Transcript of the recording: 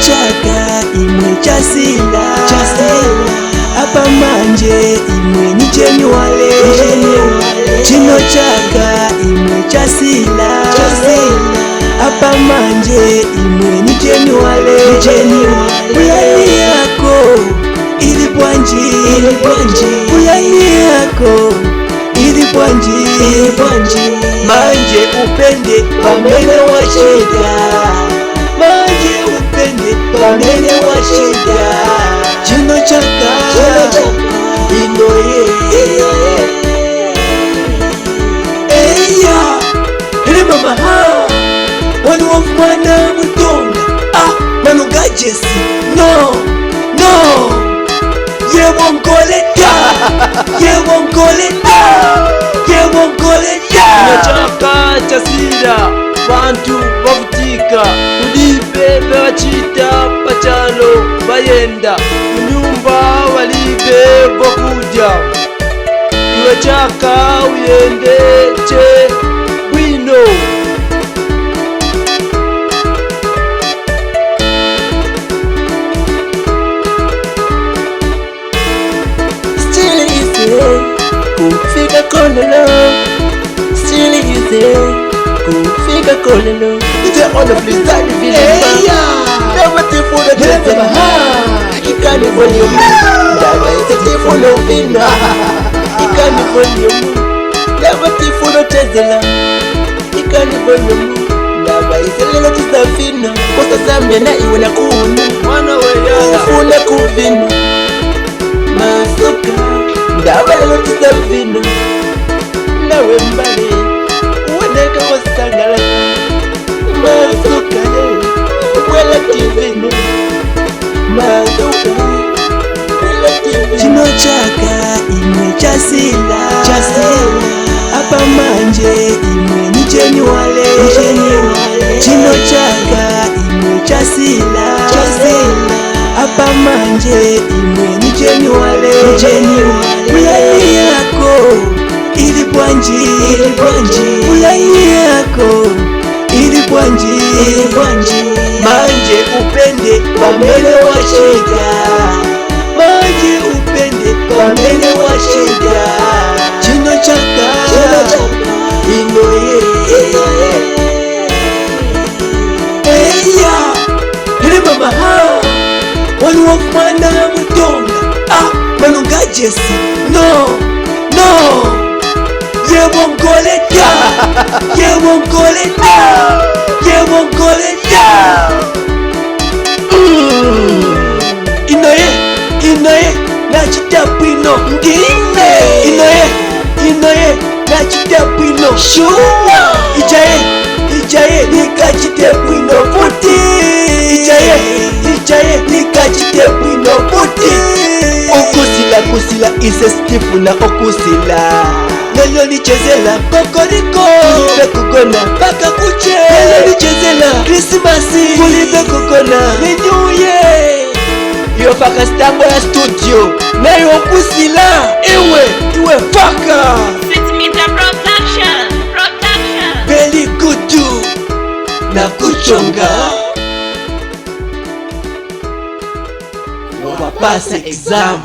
chaka imwe chasila apa manje imwe ni January chino chaka imwe chasila apa manje imwe ni January Pulani yako ili bwanji Pulani yako ili bwanji manje upende pamene washida manje upende pamene washida chino chaka inoye eya hele mama ha wani wafumana mutonga manu gajesi no yewongoleta chaka chasira bantu bavutika ulibe bachita pachalo bayenda kunyumba walibe bokudya iwe chaka uyende che bwino kufika kolelo still easy kufika kolelo ite ona blizani vile never tifuno tena ikani volume never tifuno vina ikani volume never tifuno tezela ikani volume never iselelo tizafina kosa zambia na iwe na kunu mwana weyana ufune kuvina masuka ndabalo tizavino nawe mbali uwendeka wasangala masuka wela tivino masuka wela tivino chino chaka imwe chasila apa manje imwe ni January chino chaka imwe chasila apa manje imwe ni January Pulani yako ili bwanji Pulani yako ili bwanji manje upende pamene washida manje upende pamene washida chino chaka inoye eya hele mama ha wani wafumana mutonga manu gajesi no yewongoleta inoye nachitapwino ndine inoye nachitapwino shuwa ijaye nikachitepwino futi ijaye nikachitepwino futi kusila ise stifu na okusila lelo nichezela kokoriko kulibe kugona paka kuche lelo nichezela Krismasi kulibe kugona ninyuye iyo faka stambo ya studio nayo okusila iwe faka Production very good na kuchonga wapasa exam